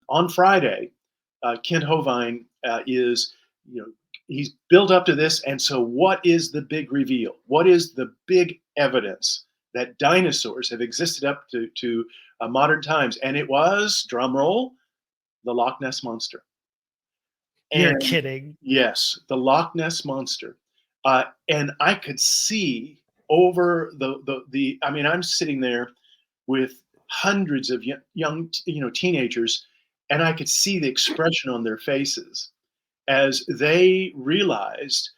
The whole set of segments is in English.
on Friday, Kent Hovind is, he's built up to this. And so what is the big reveal? What is the big evidence that dinosaurs have existed up to modern times? And it was, drum roll, the Loch Ness Monster. You're kidding. Yes, the Loch Ness Monster. And I could see over I mean, I'm sitting there with hundreds of young teenagers, and I could see the expression on their faces as they realized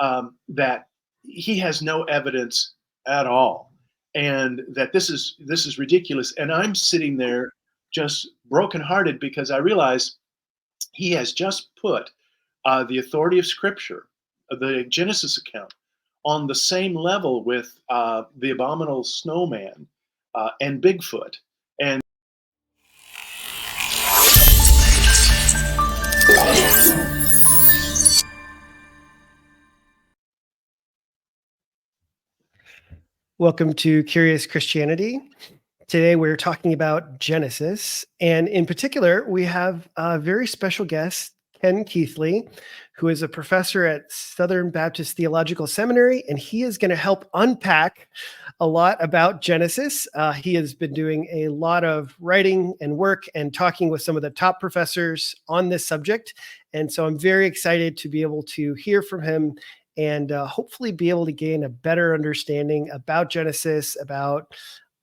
that he has no evidence at all, and that this is ridiculous. And I'm sitting there just brokenhearted because I realize he has just put the authority of Scripture, the Genesis account, on the same level with the abominable snowman and Bigfoot. And welcome to Curious Christianity. Today we're talking about Genesis, and in particular, we have a very special guest, Ken Keathley, who is a professor at Southern Baptist Theological Seminary, and he is going to help unpack a lot about Genesis. He has been doing a lot of writing and work and talking with some of the top professors on this subject, and so I'm very excited to be able to hear from him and hopefully be able to gain a better understanding about Genesis, about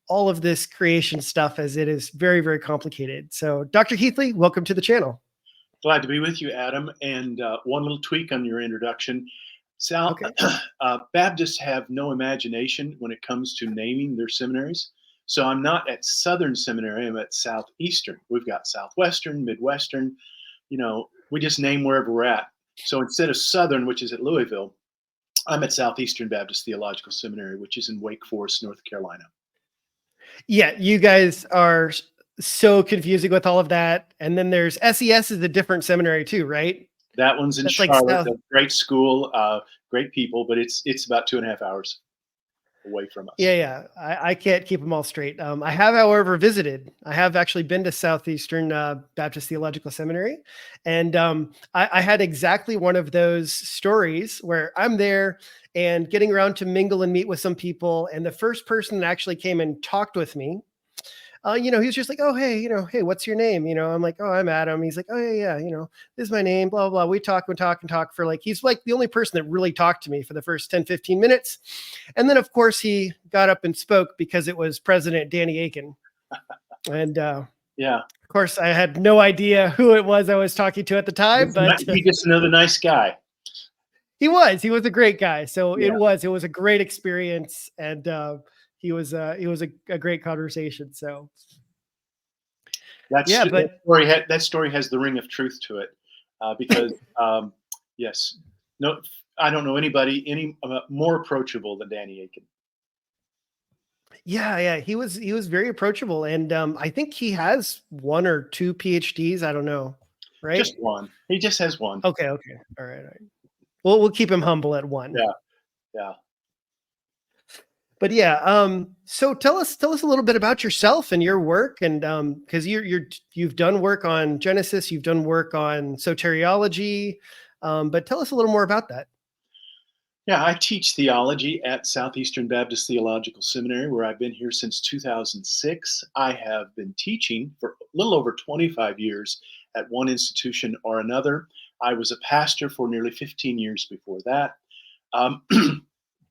all of this creation stuff, as it is very, very complicated. So Dr. Keathley, welcome to the channel. Glad to be with you, Adam. And one little tweak on your introduction. Okay. Baptists have no imagination when it comes to naming their seminaries. So I'm not at Southern Seminary, I'm at Southeastern. We've got Southwestern, Midwestern, we just name wherever we're at. So instead of Southern, which is at Louisville, I'm at Southeastern Baptist Theological Seminary, which is in Wake Forest, North Carolina. Yeah, you guys are so confusing with all of that. And then there's SES is a different seminary too, right? That one's in Charlotte. Like great school, great people, but it's about 2.5 hours away from us. Yeah. I can't keep them all straight. I have, however, visited. I have actually been to Southeastern Baptist Theological Seminary. And I had exactly one of those stories where I'm there and getting around to mingle and meet with some people. And the first person that actually came and talked with me, he was just like, oh, hey, hey, what's your name? I'm like, oh, I'm Adam. He's like, oh, yeah, this is my name, blah, blah, blah. We talk for he's like the only person that really talked to me for the first 10, 15 minutes. And then, of course, he got up and spoke because it was President Danny Akin. And yeah, of course, I had no idea who it was I was talking to at the time, but he gets another nice guy. He was a great guy. So yeah. It was a great experience. And it was a great conversation. So that story has the ring of truth to it, because yes, no, I don't know anybody any more approachable than Danny Akin. Yeah, he was very approachable, and I think he has 1 or 2 PhDs. I don't know, right? Just one. He just has one. Okay, all right. We'll keep him humble at 1. Yeah. But yeah, so tell us a little bit about yourself and your work, and because you've done work on Genesis, you've done work on soteriology, but tell us a little more about that. Yeah, I teach theology at Southeastern Baptist Theological Seminary, where I've been here since 2006. I have been teaching for a little over 25 years at one institution or another. I was a pastor for nearly 15 years before that.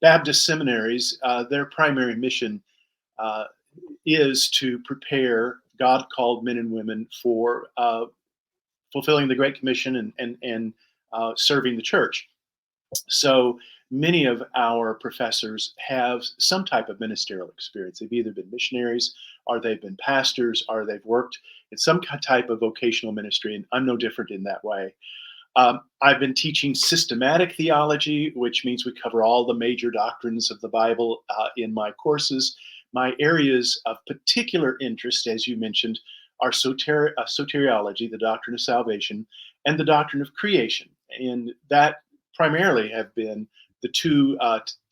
Baptist seminaries, their primary mission is to prepare God-called men and women for fulfilling the Great Commission and serving the church. So many of our professors have some type of ministerial experience. They've either been missionaries, or they've been pastors, or they've worked in some type of vocational ministry, and I'm no different in that way. I've been teaching systematic theology, which means we cover all the major doctrines of the Bible in my courses. My areas of particular interest, as you mentioned, are soteriology, the doctrine of salvation, and the doctrine of creation. And that primarily have been the two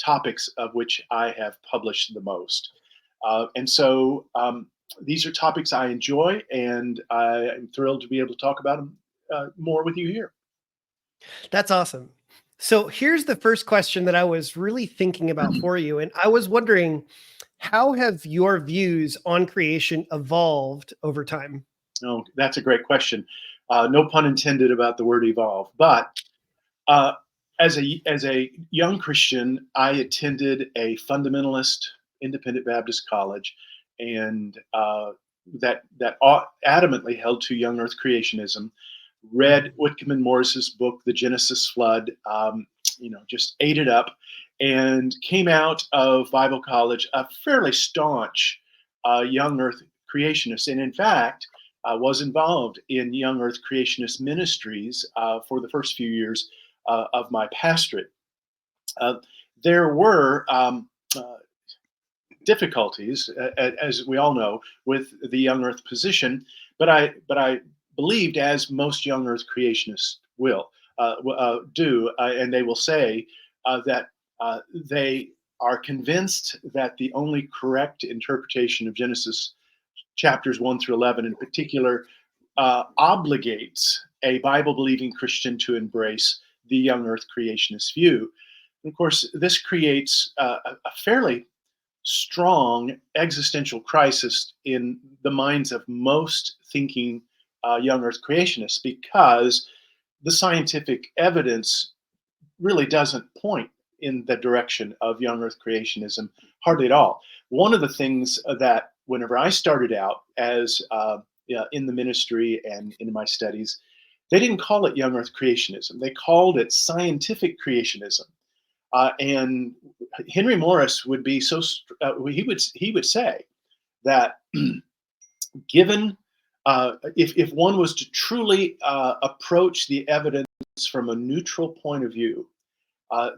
topics of which I have published the most. And so these are topics I enjoy, and I'm thrilled to be able to talk about them more with you here. That's awesome. So here's the first question that I was really thinking about for you. And I was wondering, how have your views on creation evolved over time? Oh, that's a great question. No pun intended about the word evolve. But uh, as a young Christian, I attended a fundamentalist independent Baptist college, and that adamantly held to young Earth creationism. Read Whitcomb and Morris's book, The Genesis Flood. Just ate it up, and came out of Bible college a fairly staunch young Earth creationist, and in fact was involved in Young Earth Creationist ministries for the first few years of my pastorate. Uh, there were difficulties, as we all know, with the Young Earth position, but I believed, as most Young Earth creationists will do, and they will say that they are convinced that the only correct interpretation of Genesis chapters 1 through 11 in particular obligates a Bible believing Christian to embrace the young earth creationist view. And of course, this creates a fairly strong existential crisis in the minds of most thinking young earth creationists, because the scientific evidence really doesn't point in the direction of young earth creationism, hardly at all. One of the things that whenever I started out as in the ministry and in my studies, they didn't call it young earth creationism. They called it scientific creationism. And Henry Morris would be he would say that given if one was to truly approach the evidence from a neutral point of view,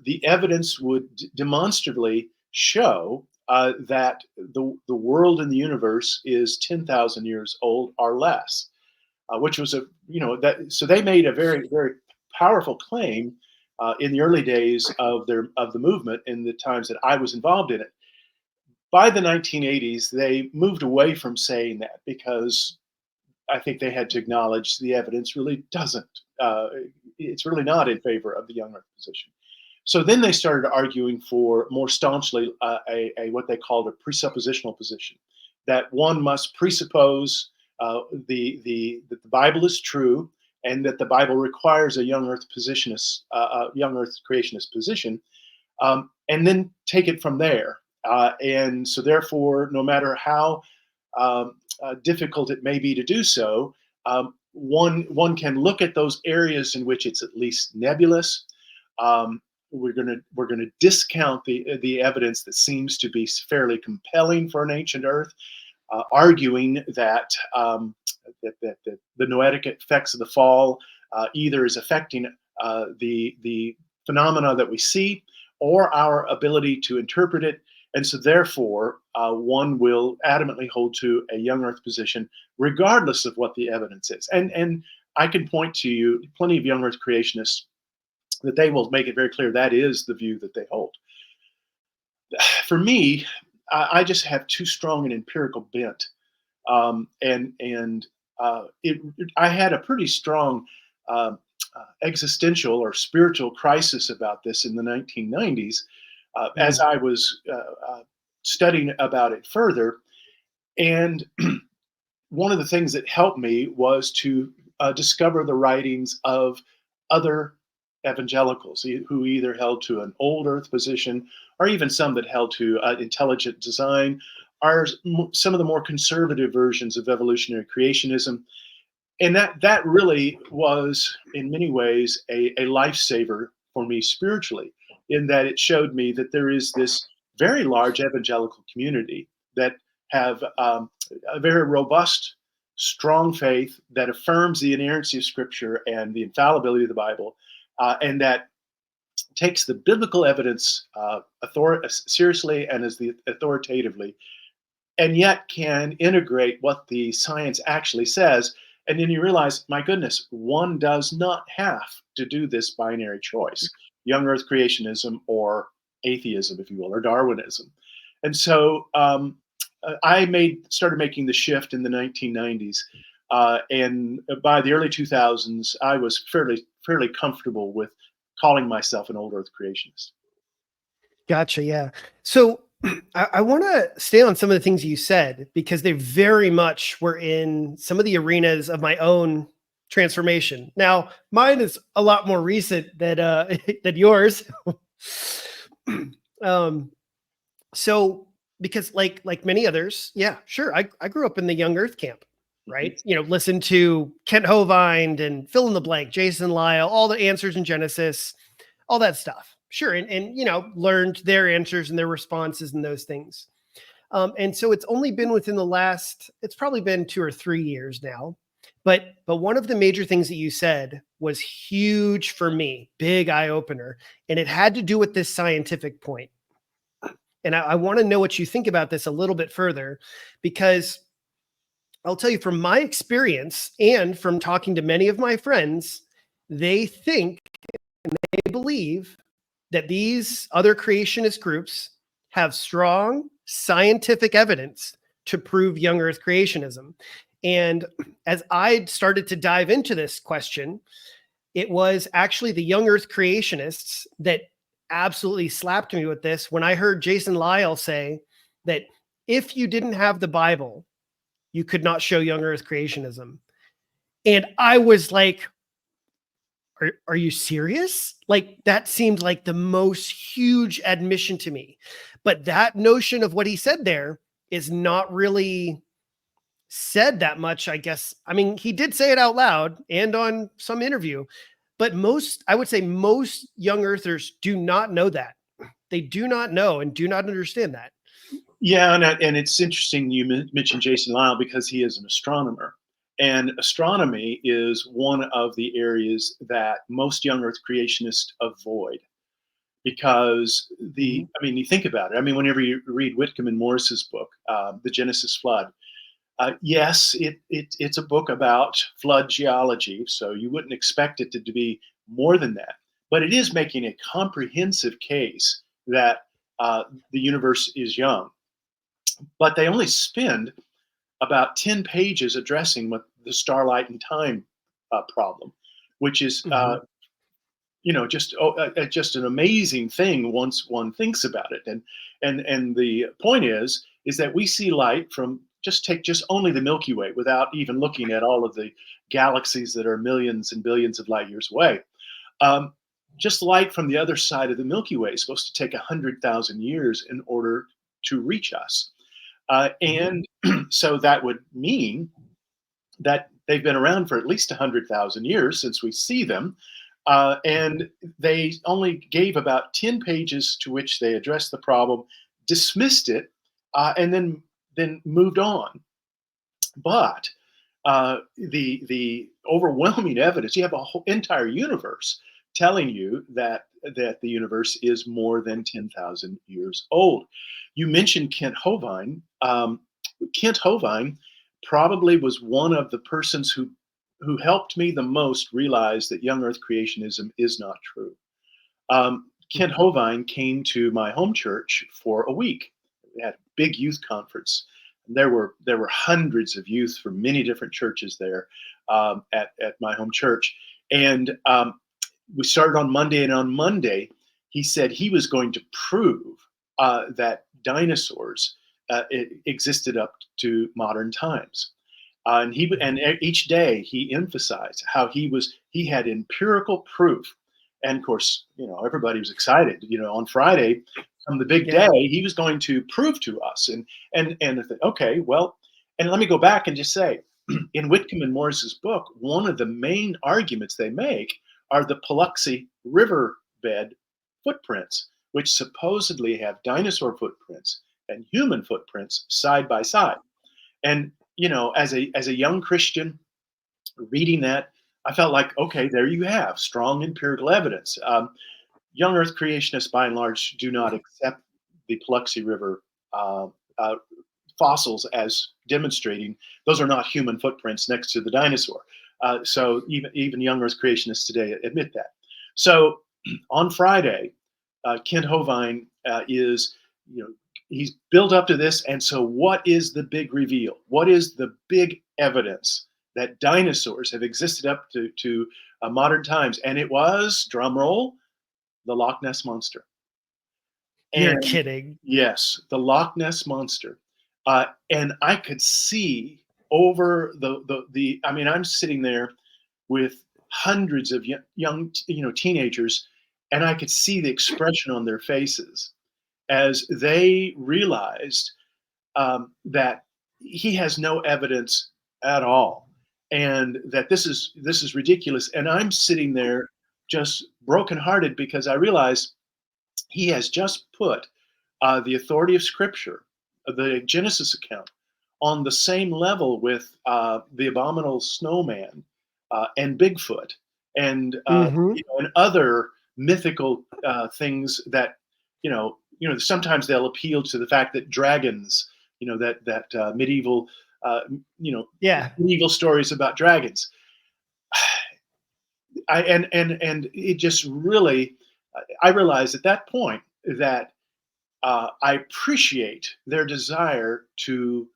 the evidence would demonstrably show that the world and the universe is 10,000 years old or less, which was so they made a very, very powerful claim in the early days of the movement, in the times that I was involved in it. By the 1980s, they moved away from saying that, because I think they had to acknowledge the evidence really doesn't. It's really not in favor of the young earth position. So then they started arguing for more staunchly what they called a presuppositional position, that one must presuppose that the Bible is true, and that the Bible requires a young Earth young Earth creationist position, and then take it from there. And so, therefore, no matter how difficult it may be to do so, one can look at those areas in which it's at least nebulous. We're gonna discount the evidence that seems to be fairly compelling for an ancient Earth, arguing that, that the noetic effects of the fall either is affecting the phenomena that we see, or our ability to interpret it. And so, therefore, one will adamantly hold to a young Earth position, regardless of what the evidence is. And I can point to you plenty of young Earth creationists that they will make it very clear that is the view that they hold. For me, I just have too strong an empirical bent, and I had a pretty strong existential or spiritual crisis about this in the 1990s, as I was studying about it further. And one of the things that helped me was to discover the writings of other evangelicals who either held to an old earth position, or even some that held to intelligent design, are some of the more conservative versions of evolutionary creationism. And that really was, in many ways, a lifesaver for me spiritually, in that it showed me that there is this very large evangelical community that have a very robust, strong faith that affirms the inerrancy of Scripture and the infallibility of the Bible, and that takes the biblical evidence seriously and as the authoritatively, and yet can integrate what the science actually says. And then you realize, my goodness, one does not have to do this binary choice: young Earth creationism or atheism, if you will, or Darwinism. And so I started making the shift in the 1990s, and by the early 2000s, I was fairly comfortable with calling myself an old Earth creationist. Gotcha. Yeah. So I want to stay on some of the things you said because they very much were in some of the arenas of my own transformation. Now, mine is a lot more recent than than yours. um, so because like many others, yeah, sure. I grew up in the Young Earth camp, right? Mhm. You know, listened to Kent Hovind and fill in the blank, Jason Lyle, all the answers in Genesis, all that stuff. Sure. And you know, learned their answers and their responses and those things. And so it's only been within the last, it's probably been 2 or 3 years now. But one of the major things that you said was huge for me, big eye opener. And it had to do with this scientific point. And I want to know what you think about this a little bit further, because I'll tell you from my experience and from talking to many of my friends, they think and they believe that these other creationist groups have strong scientific evidence to prove young earth creationism. And as I started to dive into this question, it was actually the young earth creationists that absolutely slapped me with this when I heard Jason Lyle say that if you didn't have the Bible, you could not show young earth creationism. And I was like, are you serious? Like that seemed like the most huge admission to me. But that notion of what he said there is not really said that much, I guess. I mean, he did say it out loud and on some interview, but I would say most young earthers do not know that. They do not know and do not understand that. Yeah, and it's interesting you mentioned Jason Lyle because he is an astronomer. And astronomy is one of the areas that most young Earth creationists avoid because Mhm. I mean, you think about it. I mean, whenever you read Whitcomb and Morris's book, The Genesis Flood, yes, it's a book about flood geology, so you wouldn't expect it to be more than that. But it is making a comprehensive case that the universe is young. But they only spend about 10 pages addressing what the starlight and time problem, which is Mhm. just an amazing thing once one thinks about it. And the point is that we see light from just only the Milky Way without even looking at all of the galaxies that are millions and billions of light years away. Um, just light from the other side of the Milky Way is supposed to take 100,000 years in order to reach us. Mhm. And so that would mean that they've been around for at least 100,000 years since we see them. And they only gave about 10 pages to which they addressed the problem, dismissed it, and then moved on. But the overwhelming evidence, you have a whole entire universe telling you that the universe is more than 10,000 years old. You mentioned Kent Hovind. Kent Hovind probably was one of the persons who helped me the most realize that young Earth creationism is not true. Kent Mhm. Hovind came to my home church for a week. We had a big youth conference. There were hundreds of youth from many different churches there at my home church, and we started on Monday. And on Monday, he said he was going to prove that dinosaurs existed up to modern times. Each day he emphasized how he had empirical proof, and of course, everybody was excited. On Friday, on the big day, Yeah. he was going to prove to us, and I thought, okay, well, and let me go back and just say, in Whitcomb and Morris's book, one of the main arguments they make are the Paluxy riverbed footprints, which supposedly have dinosaur footprints and human footprints side by side. And as a young Christian reading that, I felt like, okay, there you have strong empirical evidence. Young Earth creationists, by and large, do not accept the Paluxy River uh, uh, fossils as demonstrating those are not human footprints next to the dinosaur. So even young Earth creationists today admit that. So on Friday, Kent Hovind is he's built up to this, and so what is the big reveal? What is the big evidence that dinosaurs have existed up to modern times? And it was, drum roll, the Loch Ness monster. You're And kidding. yes, the Loch Ness monster. And I could see over the. I mean, I'm sitting there with hundreds of young teenagers, and I could see the expression on their faces as they realized that he has no evidence at all, and that this is ridiculous. And I'm sitting there just brokenhearted because I realize he has just put the authority of Scripture, the Genesis account, on the same level with the abominable snowman and Bigfoot, and Hmm. and other mythical things that sometimes they'll appeal to the fact that dragons, that medieval, you know Yeah. medieval stories about dragons. And it just really, I realized at that point that I appreciate their desire to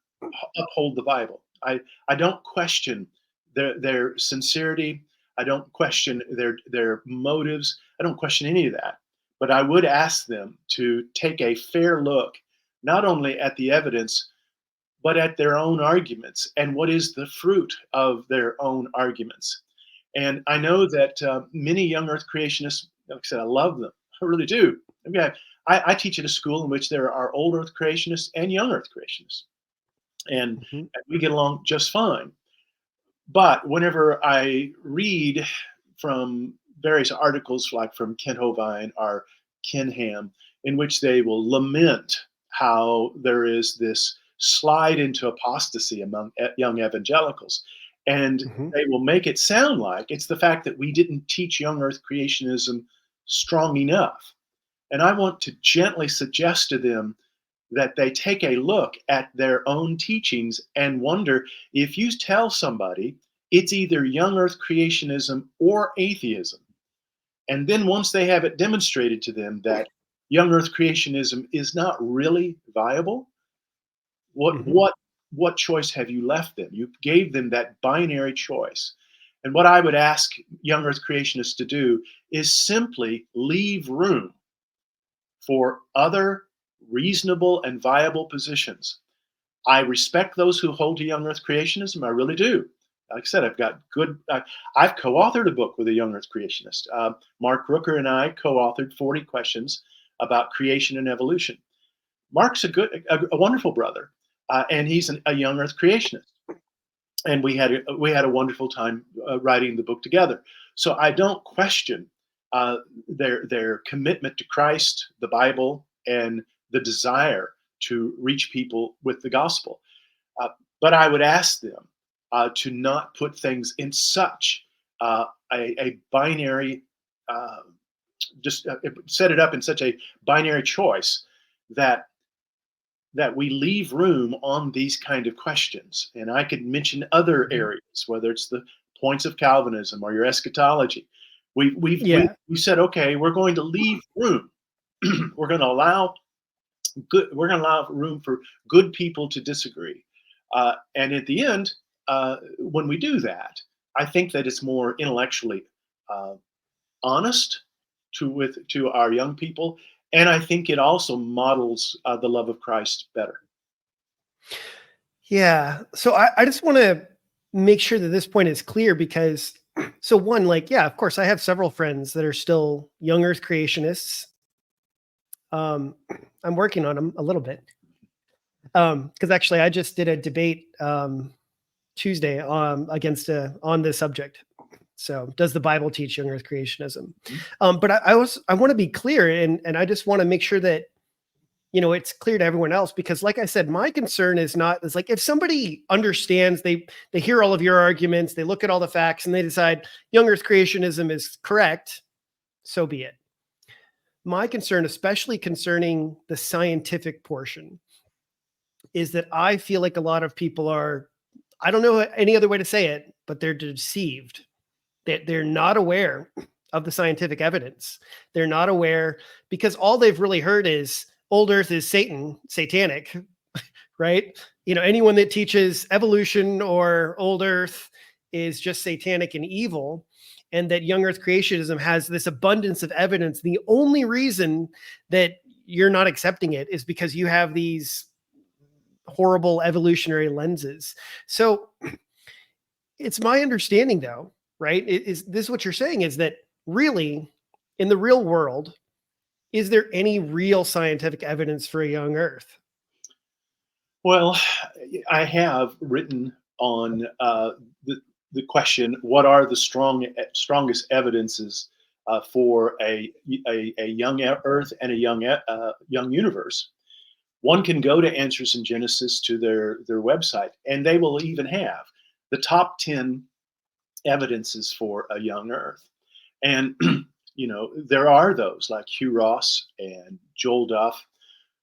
uphold the Bible. I don't question their sincerity. I don't question their motives. I don't question any of that. But I would ask them to take a fair look, not only at the evidence, but at their own arguments and what is the fruit of their own arguments. And I know that many young Earth creationists, like I said, I love them. I really do. Okay, I teach at a school in which there are old Earth creationists and young Earth creationists, Hmm. and we get along just fine. But whenever I read from various articles, like from Kent Hovind or Ken Ham, in which they will lament how there is this slide into apostasy among young evangelicals, and Hmm. they will make it sound like it's the fact that we didn't teach young Earth creationism strong enough. And I want to gently suggest to them that they take a look at their own teachings and wonder, if you tell somebody it's either young Earth creationism or atheism, and then once they have it demonstrated to them that young Earth creationism is not really viable, what Hmm. what what choice have you left them? You gave them that binary choice. And what I would ask young Earth creationists to do is simply leave room for other reasonable and viable positions. I respect those who hold to young Earth creationism. I really do. Like I said, I've got good. I've co-authored a book with a young Earth creationist. Mark Rooker and I co-authored 40 questions about creation and evolution. Mark's a wonderful brother, and he's a young Earth creationist. And we had a wonderful time writing the book together. So I don't question their commitment to Christ, the Bible, and the desire to reach people with the gospel. Uh, but I would ask them to not put things in such a binary, uh, just set it up in such a binary choice that we leave room on these kind of questions. And I could mention other Hmm. areas, whether it's the points of Calvinism or your eschatology. Yeah. We said, okay, we're going to leave room. we're going to allow we're going to allow room for good people to disagree. And at the end, when we do that, I think that it's more intellectually uh, honest to our young people, and I think it also models the love of Christ better. Yeah. So I just want to make sure that this point is clear because, so one, like, yeah, of course, I have several friends that are still young Earth creationists. Um, I'm working on them a little bit. Because actually, I just did a debate Tuesday on this subject. So, does the Bible teach young Earth creationism? Mhm. But I want to be clear, and I just want to make sure that it's clear to everyone else, because like I said, my concern is like, if somebody understands, they hear all of your arguments, they look at all the facts, and they decide young Earth creationism is correct, so be it. My concern, especially concerning the scientific portion, is that I feel like a lot of people are, I don't know any other way to say it, but they're deceived. They're not aware of the scientific evidence. They're not aware because all they've really heard is, old Earth is satanic, right? Anyone that teaches evolution or old Earth is just satanic and evil, and that young Earth creationism has this abundance of evidence. The only reason that you're not accepting it is because you have these horrible evolutionary lenses. So it's my understanding, though, right? Is this what you're saying, is that really in the real world, is there any real scientific evidence for a young Earth? Well, I have written on the question: what are the strongest evidences for a young Earth and a young universe? One can go to Answers in Genesis to their website, and they will even have the top 10 evidences for a young Earth. And there are those like Hugh Ross and Joel Duff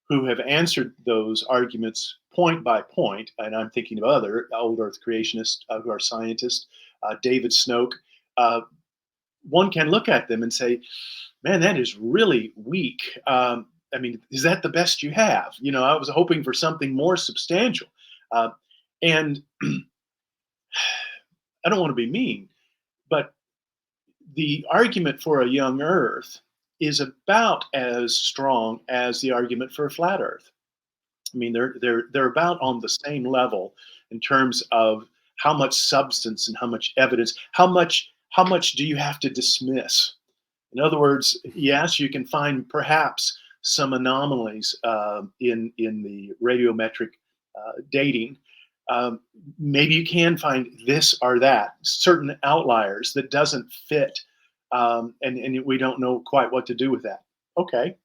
who have answered those arguments point by point. And I'm thinking of other old Earth creationists who are scientists, David Snoke. One can look at them and say, man, that is really weak. I mean, is that the best you have? I was hoping for something more substantial. And I don't want to be mean, but the argument for a young Earth is about as strong as the argument for a flat Earth. I mean, they're about on the same level in terms of how much substance and how much evidence, how much do you have to dismiss? In other words, yes, you can find perhaps some anomalies in the radiometric dating. Maybe you can find this or that, certain outliers that doesn't fit, and we don't know quite what to do with that. Okay,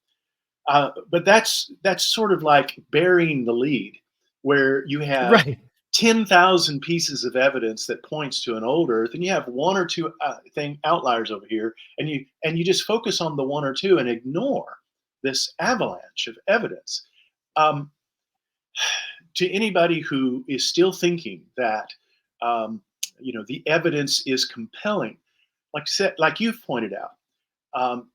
but that's sort of like burying the lead, where you have Right. 10,000 pieces of evidence that points to an old Earth, and you have one or two outliers over here, and you just focus on the one or two and ignore this avalanche of evidence. Um, to anybody who is still thinking that the evidence is compelling, like you've pointed out,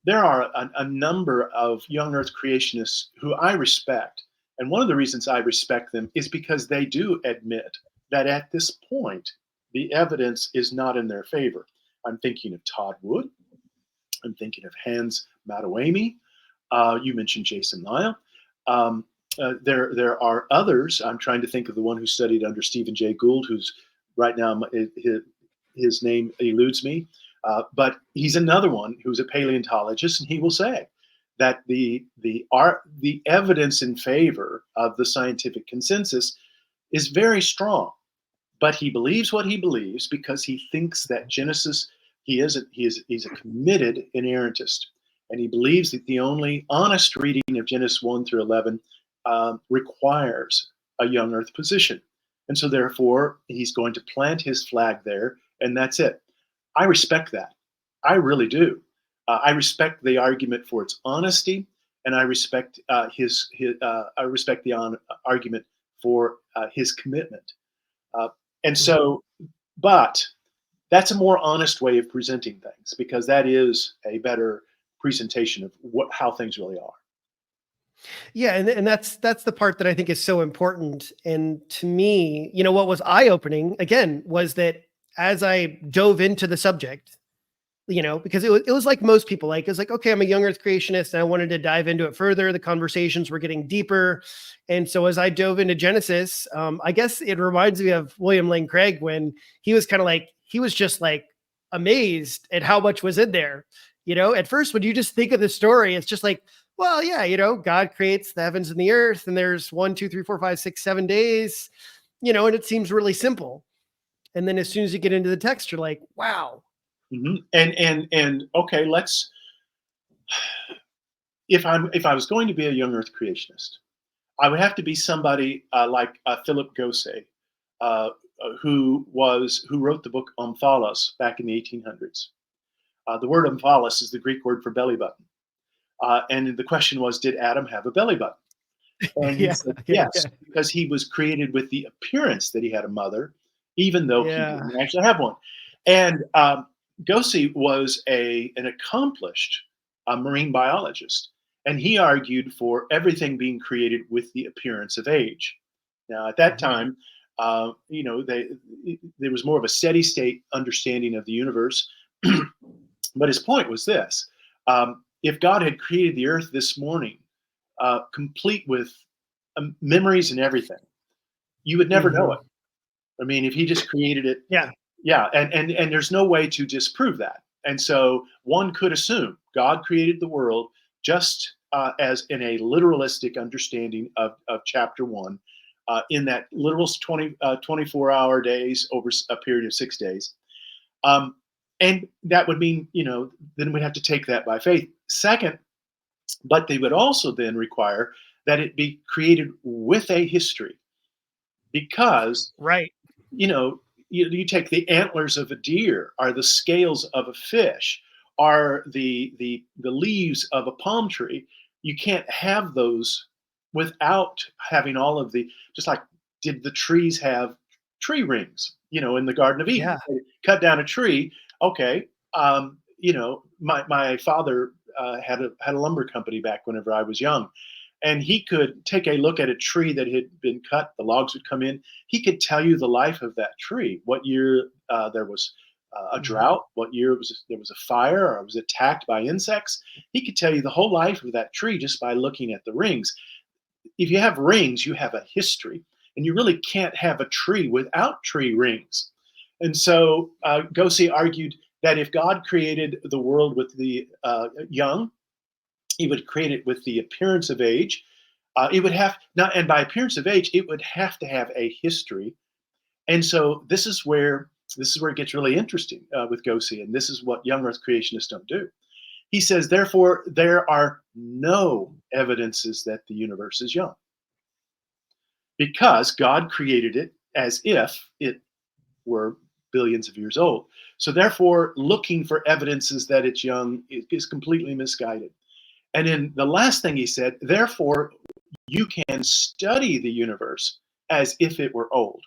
there are a number of young Earth creationists who I respect. And one of the reasons I respect them is because they do admit that at this point, the evidence is not in their favor. I'm thinking of Todd Wood. I'm thinking of Hans Mattawamey. You mentioned Jason Lyle. There are others. I'm trying to think of the one who studied under Stephen Jay Gould, who's right now his name eludes me. But he's another one who's a paleontologist, and he will say that the evidence in favor of the scientific consensus is very strong. But he believes what he believes because he thinks that Genesis, he's a committed inerrantist, and he believes that the only honest reading of Genesis 1 through 11 requires a young Earth position, and so therefore he's going to plant his flag there, and that's it. I respect that. I really do. I respect the argument for its honesty, and I respect the argument for his commitment. And so, but that's a more honest way of presenting things, because that is a better presentation of how things really are. Yeah, and that's the part that I think is so important. And to me, what was eye-opening again was that as I dove into the subject, because it was like most people, like, it was like, okay, I'm a young Earth creationist and I wanted to dive into it further. The conversations were getting deeper. And so as I dove into Genesis, I guess it reminds me of William Lane Craig, when he was he was just like amazed at how much was in there. At first, when you just think of the story, it's just like, well, yeah, God creates the heavens and the earth, and there's 1, 2, 3, 4, 5, 6, 7 days, and it seems really simple. And then as soon as you get into the text, you're like, wow. Mm-hmm. And okay, if I was going to be a young Earth creationist, I would have to be somebody like Philip Gosset, who wrote the book Omphalos back in the 1800s. The word omphalos is the Greek word for belly button, and the question was, did Adam have a belly button? And he said yes, because he was created with the appearance that he had a mother, even though he didn't actually have one. And Gosset was an accomplished marine biologist, And he argued for everything being created with the appearance of age. Now, at that time, there was more of a steady state understanding of the universe. But his point was this: if God had created the earth this morning, complete with memories and everything, you would never know it. I mean, if he just created it, Yeah. yeah, and there's no way to disprove that. And so one could assume God created the world just as in a literalistic understanding of chapter 1, in that literal 24-hour days over a period of 6 days. And that would mean, then we'd have to take that by faith. Second, but they would also then require that it be created with a history, because Right. you take the antlers of a deer, or the scales of a fish, or the leaves of a palm tree. You can't have those without having all of the, just like, did the trees have tree rings? In the Garden of Eden, Yeah. they cut down a tree. Okay, my father had a lumber company back whenever I was young, and he could take a look at a tree that had been cut. The logs would come in. He could tell you the life of that tree, what year there was a drought, what year there was a fire, or it was attacked by insects. He could tell you the whole life of that tree just by looking at the rings. If you have rings, you have a history, and you really can't have a tree without tree rings. And so Gosse argued that if God created the world with the young, he would create it with the appearance of age. It would have now, and by appearance of age, it would have to have a history. And so this is where it gets really interesting with Gosse, and this is what young Earth creationists don't do. He says, therefore, there are no evidences that the universe is young, because God created it as if it were billions of years old. So therefore, looking for evidences that it's young is completely misguided. And then the last thing he said, therefore, you can study the universe as if it were old.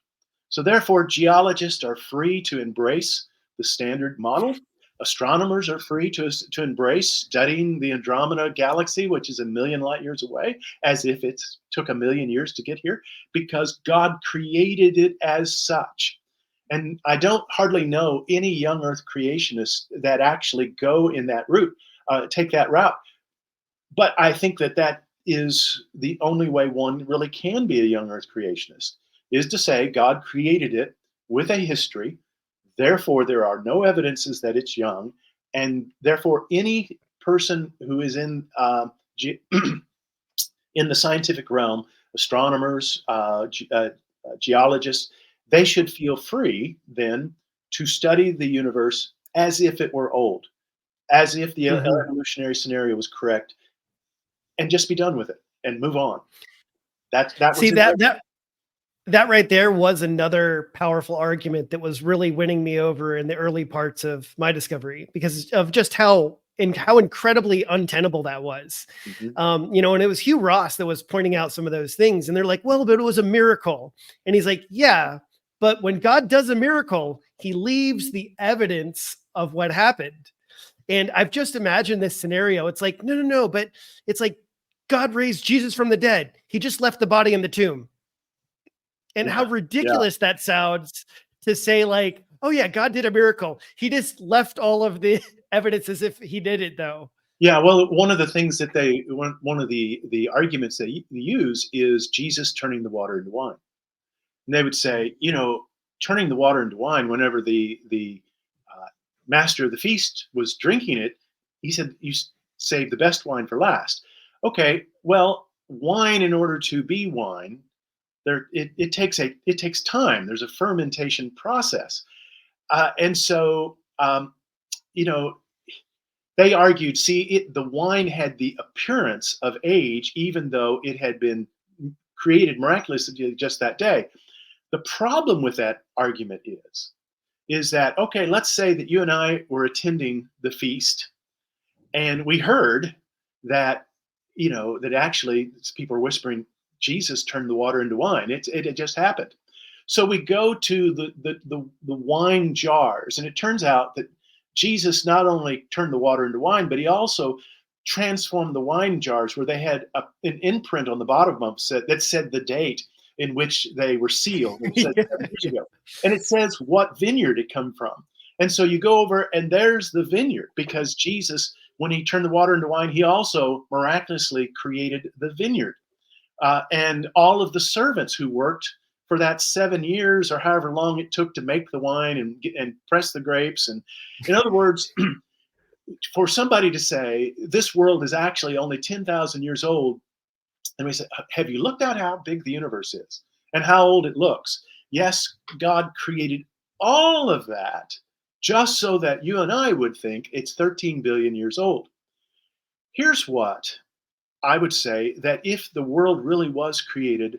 So therefore, geologists are free to embrace the standard model. Astronomers are free to embrace studying the Andromeda galaxy, which is 1 million light years away, as if it took 1 million years to get here, because God created it as such. And I don't hardly know any young Earth creationists that actually go in that route, take that route. But I think that is the only way one really can be a young Earth creationist, is to say God created it with a history. Therefore, there are no evidences that it's young, and therefore, any person who is in in the scientific realm, astronomers, geologists, they should feel free then to study the universe as if it were old, as if the evolutionary scenario was correct, and just be done with it and move on. That See, was it. that right there was another powerful argument that was really winning me over in the early parts of my discovery, because of just how incredibly untenable that was. And it was Hugh Ross that was pointing out some of those things, and they're like, well, but it was a miracle. And he's like, yeah, but when God does a miracle, he leaves the evidence of what happened. And I've just imagined this scenario. It's like, no, but it's like God raised Jesus from the dead. He just left the body in the tomb. And how ridiculous that sounds to say, like, oh yeah, God did a miracle. He just left all of the evidence as if he did it, though. Yeah, well, one of the things that one of the arguments they use is Jesus turning the water into wine. And they would say, turning the water into wine, whenever the master of the feast was drinking it, he said, you save the best wine for last. Okay, well, wine, in order to be wine, it takes time. There's a fermentation process, and so they argued. See, the wine had the appearance of age, even though it had been created miraculously just that day. The problem with that argument is that, okay, let's say that you and I were attending the feast, and we heard that that actually people are whispering, Jesus turned the water into wine. It just happened. So we go to the wine jars, and it turns out that Jesus not only turned the water into wine, but he also transformed the wine jars where they had an imprint on the bottom of that said the date in which they were sealed. It said Yeah, 7 years yeah. ago. And it says what vineyard it come from. And so you go over and there's the vineyard, because Jesus, when he turned the water into wine, he also miraculously created the vineyard. And all of the servants who worked for that 7 years or however long it took to make the wine and press the grapes. And in other words, for somebody to say this world is actually only 10,000 years old, and we say, have you looked at how big the universe is and how old it looks? Yes, God created all of that just so that you and I would think it's 13 billion years old. Here's what I would say: that if the world really was created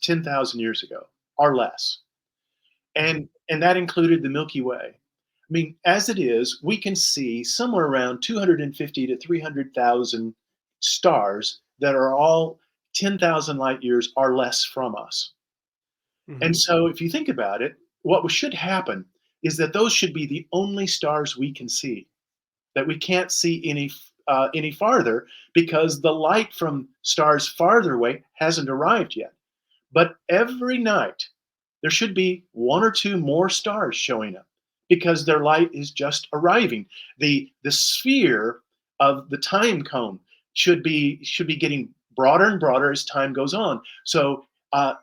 10,000 years ago or less, and that included the Milky Way. I mean, as it is, we can see somewhere around 250 to 300,000 stars that are all 10,000 light years or less from us. And Mhm. so, if you think about it, what should happen is that those should be the only stars we can see. That we can't see any farther, because the light from stars farther away hasn't arrived yet. But every night there should be one or two more stars showing up, because their light is just arriving. The sphere of the time cone should be getting broader and broader as time goes on. So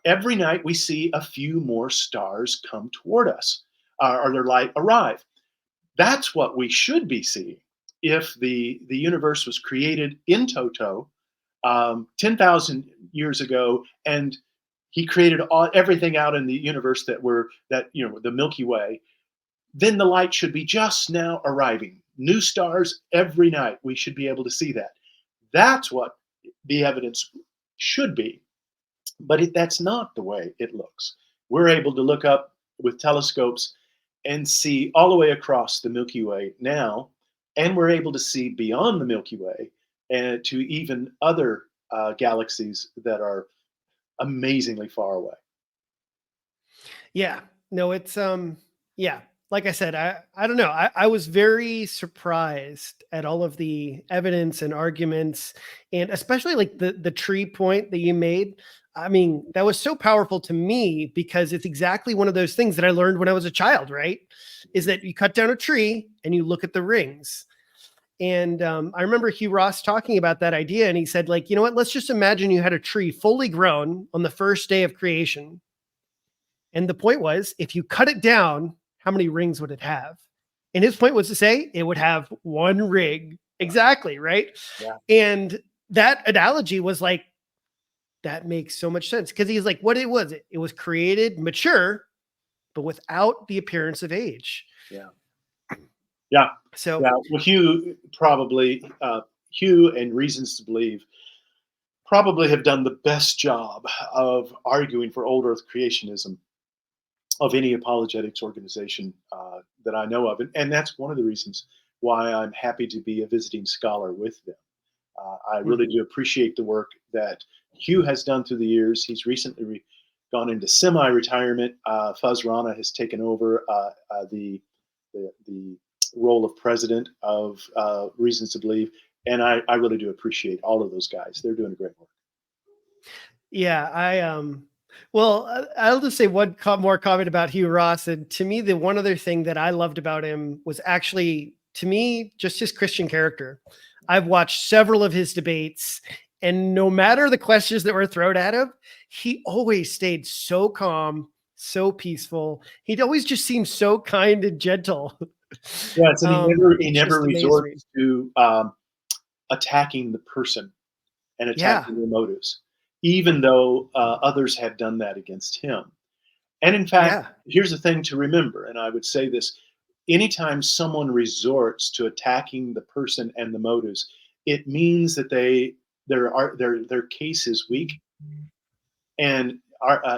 every night we see a few more stars come toward us, or their light arrive. That's what we should be seeing if the universe was created in toto 10,000 years ago, and he created everything out in the universe the Milky Way. Then the light should be just now arriving. New stars every night. We should be able to see that. That's what the evidence should be. But that's not the way it looks. We're able to look up with telescopes and see all the way across the Milky Way now, and we're able to see beyond the Milky Way and to even other galaxies that are amazingly far away. Yeah. No, it's yeah. Like I said, I don't know. I was very surprised at all of the evidence and arguments, and especially like the tree point that you made. I mean, that was so powerful to me because it's exactly one of those things that I learned when I was a child, right? Is that you cut down a tree and you look at the rings. And I remember Hugh Ross talking about that idea, and he said, like, you know what? Let's just imagine you had a tree fully grown on the first day of creation. And the point was, if you cut it down, how many rings would it have? And his point was to say it would have one ring. Exactly. Right. Yeah. And that analogy was like, that makes so much sense, because he's like, what it was, it was created mature, but without the appearance of age. Yeah. Yeah. So, Yeah. Well, Hugh and Reasons to Believe probably have done the best job of arguing for old Earth creationism of any apologetics organization that I know of. And that's one of the reasons why I'm happy to be a visiting scholar with them. I really mhm. do appreciate the work that Hugh has done through the years. He's recently gone into semi-retirement. Fuzz Rana has taken over the role of president of Reasons to Believe, and I really do appreciate all of those guys. They're doing great work. Yeah, well, I'll just say one more comment about Hugh Ross. And to me, the one other thing that I loved about him was actually, to me, just his Christian character. I've watched several of his debates, and no matter the questions that were thrown at him, he always stayed so calm, so peaceful. He'd always just seemed so kind and gentle. Yes, and he It's never just amazed me. resorts to attacking the person and Yeah, attacking their motives, even though others have done that against him. And in fact, yeah. here's the thing to remember, and I would say this: anytime someone resorts to attacking the person and the motives, it means that their case is weak, and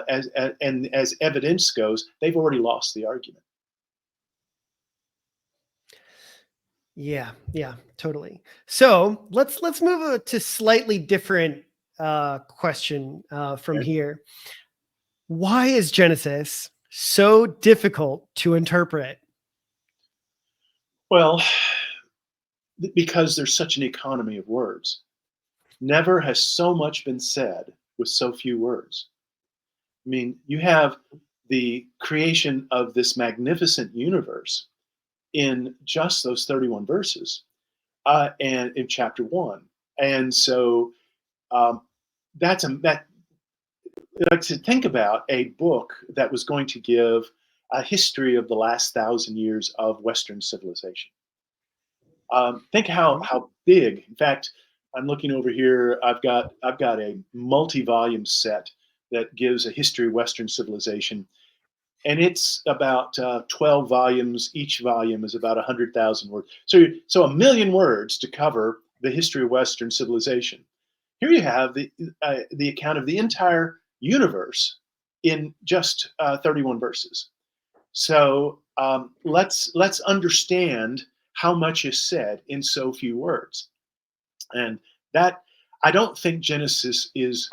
as evidence goes, they've already lost the argument. Yeah, yeah, totally. So let's move to slightly different question from Okay? here. Why is Genesis so difficult to interpret? Well, because there's such an economy of words. Never has so much been said with so few words. I mean, you have the creation of this magnificent universe in just those 31 verses, and in chapter 1. And so um, that like to think about a book that was going to give a history of the last 1,000 years of Western civilization. Think how big. In fact, I'm looking over here. I've got a multi-volume set that gives a history of Western civilization, and it's about 12 volumes. Each volume is about 100,000 words. So 1,000,000 words to cover the history of Western civilization. Here you have the account of the entire universe in just 31 verses. So let's understand how much is said in so few words. And that, I don't think Genesis is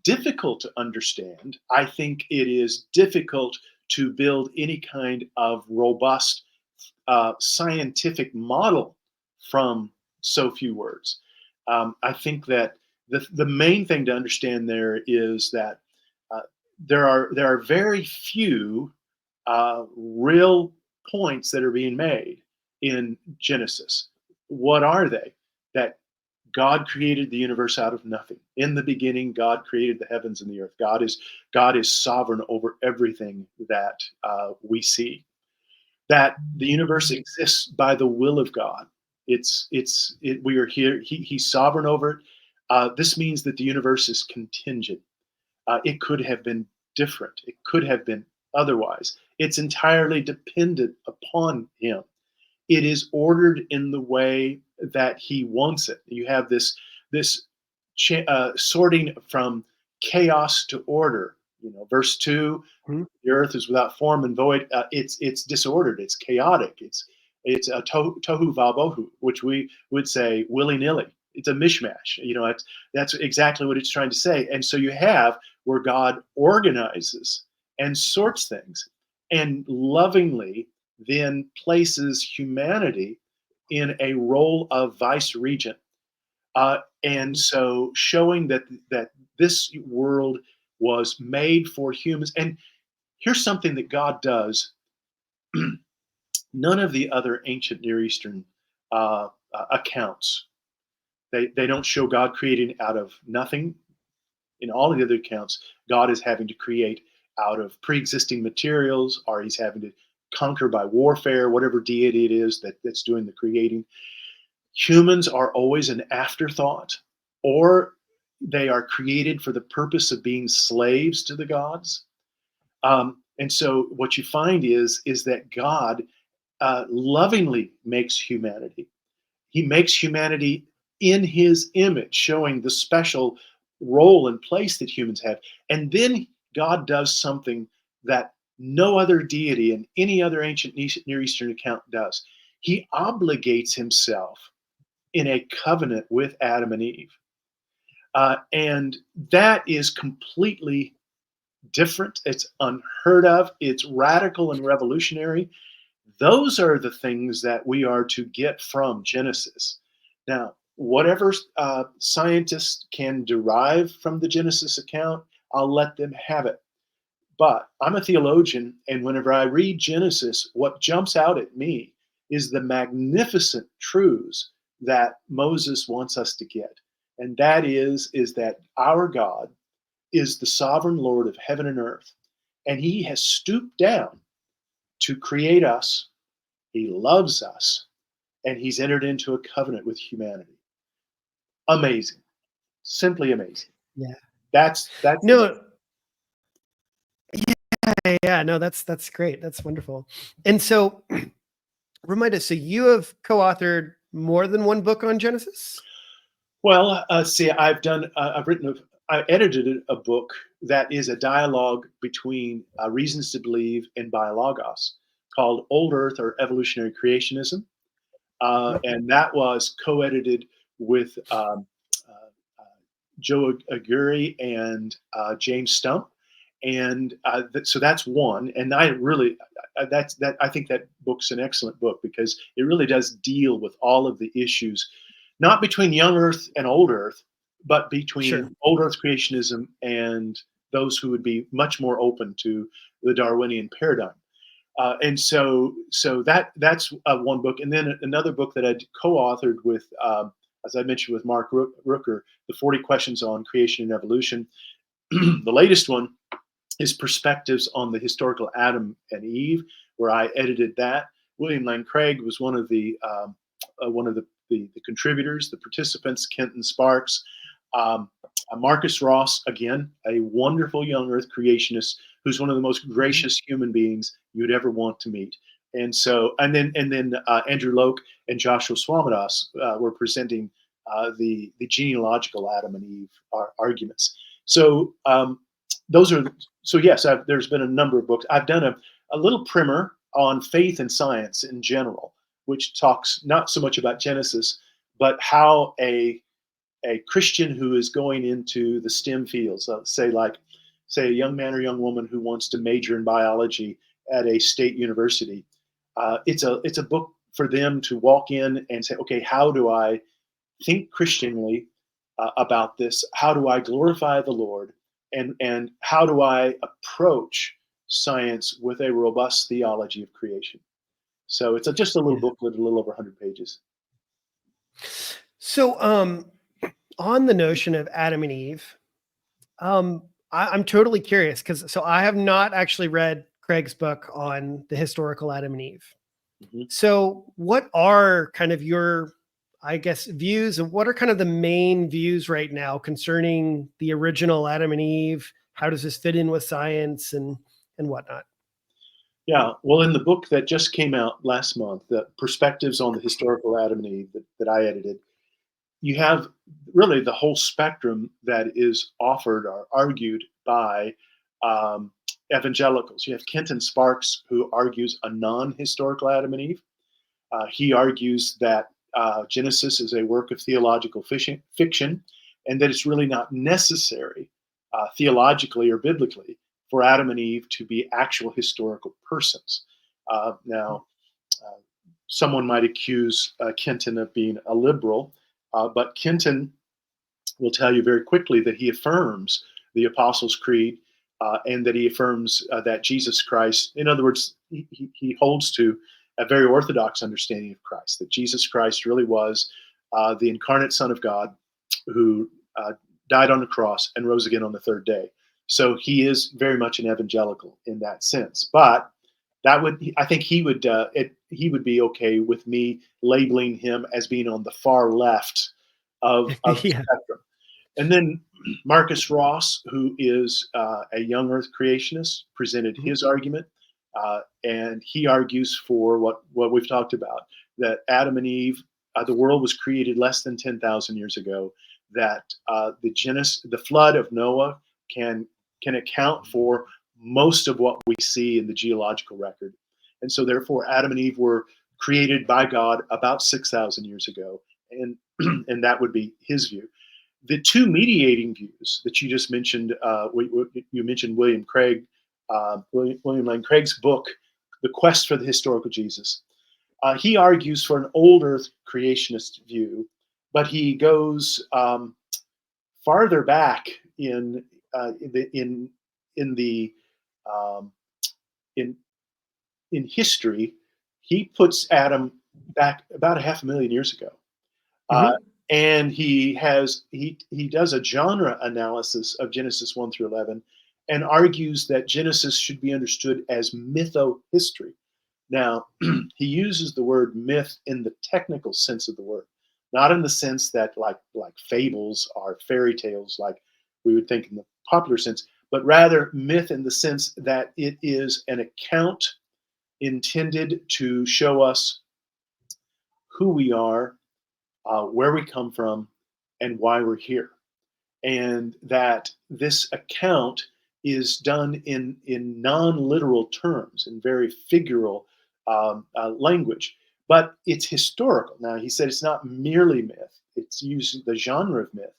difficult to understand. I think it is difficult to build any kind of robust scientific model from so few words. I think that the main thing to understand there is that uh, there are very few real points that are being made in Genesis. What are they? That God created the universe out of nothing. In the beginning, God created the heavens and the earth. God is sovereign over everything that we see. That the universe exists by the will of God. We are here. He's sovereign over it. This means that the universe is contingent. It could have been different. It could have been otherwise. It's entirely dependent upon Him. It is ordered in the way that He wants it. You have this sorting from chaos to order. Verse 2, Mhm. the earth is without form and void. It's disordered. It's chaotic. It's a tohu vabohu, which we would say willy nilly. It's a mishmash. That's exactly what it's trying to say. And so you have where God organizes and sorts things, and lovingly then places humanity in a role of vice regent. And so showing that this world was made for humans. And here's something that God does. None of the other ancient Near Eastern accounts, they don't show God creating out of nothing. In all of the other accounts, God is having to create out of pre-existing materials, or He's having to conquer by warfare, whatever deity it is that's doing the creating. Humans are always an afterthought, or they are created for the purpose of being slaves to the gods. And so what you find is that God lovingly makes humanity. He makes humanity in His image, showing the special role and place that humans have. And then God does something that no other deity in any other ancient Near Eastern account does. He obligates Himself in a covenant with Adam and Eve. And that is completely different. It's unheard of. It's radical and revolutionary. Those are the things that we are to get from Genesis. Now, whatever scientists can derive from the Genesis account, I'll let them have it. But I'm a theologian, and whenever I read Genesis, what jumps out at me is the magnificent truths that Moses wants us to get. And that is that our God is the sovereign Lord of heaven and earth, and He has stooped down to create us. He loves us, and He's entered into a covenant with humanity. Amazing, simply amazing. Yeah. That's the No. Yeah. No, that's great. That's wonderful. And so, remind us. So you have co-authored more than one book on Genesis? well. See, I edited a book that is a dialogue between Reasons to Believe and BioLogos, called Old Earth or Evolutionary Creationism, Mhm. and that was co-edited with Joe Aguirre and James Stump. And so that's one. And I really, I think that book's an excellent book because it really does deal with all of the issues, not between young Earth and old Earth, but Sure. between old Earth creationism and those who would be much more open to the Darwinian paradigm. And so that's one book, and then another book that I co-authored with, as I mentioned, with Mark Rooker, the 40 Questions on Creation and Evolution. The latest one is Perspectives on the Historical Adam and Eve, where I edited that. William Lane Craig was one of the contributors, the participants. Kenton Sparks, Marcus Ross, again, a wonderful young Earth creationist who's one of the most gracious human beings you'd ever want to meet. And so, and then Andrew Loke and Joshua Swamidass were presenting the genealogical Adam and Eve arguments. So those are, so yes, there's been a number of books. I've done a little primer on faith and science in general, which talks not so much about Genesis, but how a Christian who is going into the STEM fields, say a young man or young woman who wants to major in biology at a state university, it's a book for them to walk in and say, okay, how do I think Christianly about this? How do I glorify the Lord? And how do I approach science with a robust theology of creation? So it's just a little booklet, a little over 100 pages. So, on the notion of Adam and Eve, I'm totally curious because I have not actually read Craig's book on the historical Adam and Eve. Mm-hmm. So, what are kind of your, I guess, views, and what are kind of the main views right now concerning the original Adam and Eve? How does this fit in with science and whatnot? Yeah, well, in the book that just came out last month, the Perspectives on the Historical Adam and Eve that I edited, you have really the whole spectrum that is offered or argued by evangelicals. You have Kenton Sparks, who argues a non-historical Adam and Eve. He argues that Genesis is a work of theological fiction, and that it's really not necessary theologically or biblically for Adam and Eve to be actual historical persons. Now, someone might accuse Kenton of being a liberal, but Kenton will tell you very quickly that he affirms the Apostles' Creed and that he affirms that Jesus Christ, in other words, he holds to a very orthodox understanding of Christ, that Jesus Christ really was the incarnate Son of God who died on the cross and rose again on the third day. So he is very much an evangelical in that sense. But that would, I think he would be okay with me labeling him as being on the far left of the spectrum. And then Marcus Ross, who is a young Earth creationist, presented his argument, and he argues for what we've talked about, that Adam and Eve, the world was created less than 10,000 years ago, that the flood of Noah can account for most of what we see in the geological record. And so therefore Adam and Eve were created by God about 6,000 years ago. And that would be his view. The two mediating views that you just mentioned, you mentioned William Lane Craig's book, The Quest for the Historical Jesus. He argues for an old Earth creationist view, but he goes farther back in history. He puts Adam back about 500,000 years ago. And he does a genre analysis of Genesis 1 through 11 and argues that Genesis should be understood as mytho-history. Now, he uses the word myth in the technical sense of the word, not in the sense that like fables are fairy tales like we would think in the popular sense, but rather myth in the sense that it is an account intended to show us who we are, where we come from, and why we're here. And that this account is done in non-literal terms, in very figural language, but it's historical. Now, he said it's not merely myth, it's using the genre of myth,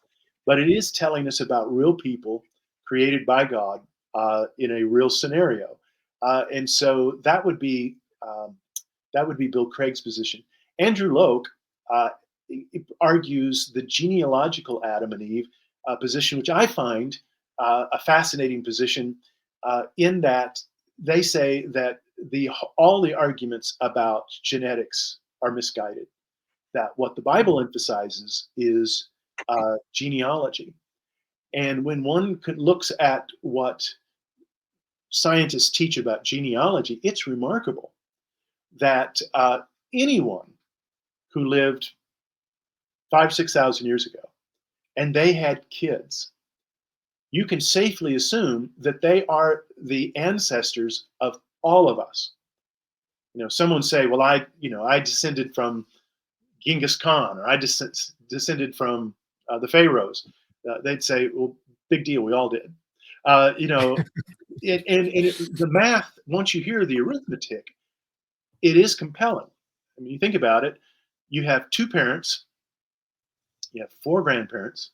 but it is telling us about real people created by God in a real scenario. And so that would be Bill Craig's position. Andrew Loke uh, argues the genealogical Adam and Eve position, which I find a fascinating position, in that they say that all the arguments about genetics are misguided. That what the Bible emphasizes is genealogy. And when one looks at what scientists teach about genealogy, it's remarkable that anyone who lived 6,000 years ago and they had kids, you can safely assume that they are the ancestors of all of us. Someone say, "Well, I descended from Genghis Khan, or I descended from the pharaohs." They'd say, "Well, big deal, we all did." You know, the math, once you hear the arithmetic, it is compelling. I mean, you think about it, you have two parents, you have four grandparents,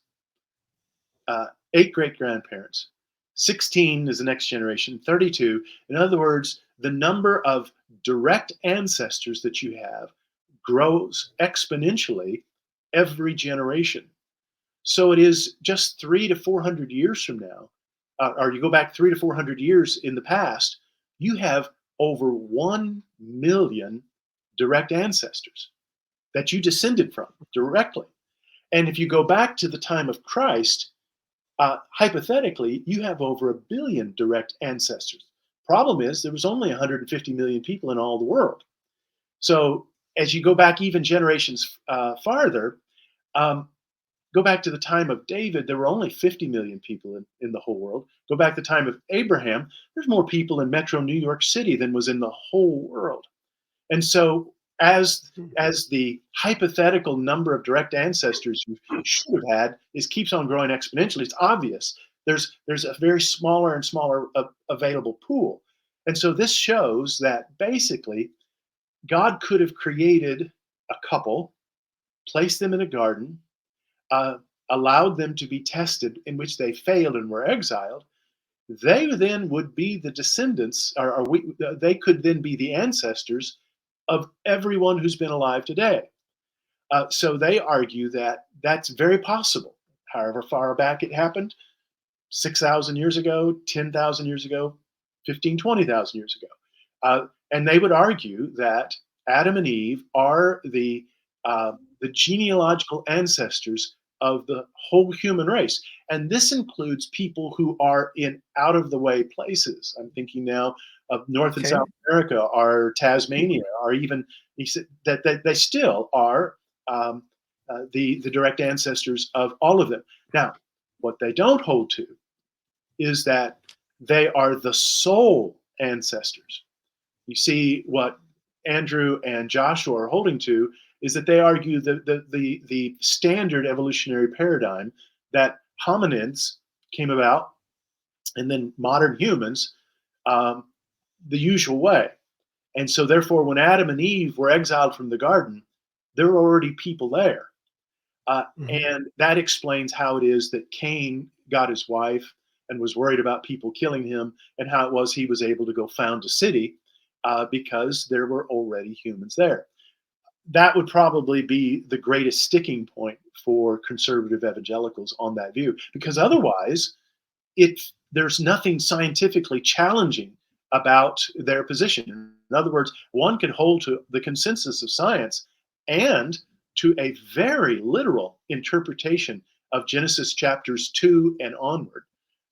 8 great grandparents, 16 is the next generation, 32. In other words, the number of direct ancestors that you have grows exponentially every generation. So it is just 300 to 400 years from now, or you go back 300 to 400 years in the past, you have over 1 million direct ancestors that you descended from directly. And if you go back to the time of Christ, hypothetically, you have over 1 billion direct ancestors. Problem is, there was only 150 million people in all the world. So as you go back even generations farther, go back to the time of David, there were only 50 million people in the whole world. Go back to the time of Abraham, there's more people in metro New York City than was in the whole world. And so as the hypothetical number of direct ancestors you should have had keeps on growing exponentially, it's obvious there's a very smaller and smaller available pool. And so this shows that basically God could have created a couple, placed them in a garden, allowed them to be tested, in which they failed and were exiled. They then would be the descendants, they could then be the ancestors of everyone who's been alive today. So they argue that that's very possible, however far back it happened, 6,000 years ago, 10,000 years ago, 15, 20,000 years ago. And they would argue that Adam and Eve are the genealogical ancestors of the whole human race. And this includes people who are in out of the way places. I'm thinking now of North and South America, or Tasmania, or even he said that they still are the direct ancestors of all of them. Now, what they don't hold to is that they are the sole ancestors. You see, what Andrew and Joshua are holding to is that they argue that the standard evolutionary paradigm that hominids came about, and then modern humans, the usual way. And so therefore, when Adam and Eve were exiled from the garden, there were already people there. And that explains how it is that Cain got his wife and was worried about people killing him, and how it was he was able to go found a city, because there were already humans there. That would probably be the greatest sticking point for conservative evangelicals on that view, because otherwise there's nothing scientifically challenging about their position. In other words, one can hold to the consensus of science and to a very literal interpretation of Genesis chapters 2 and onward,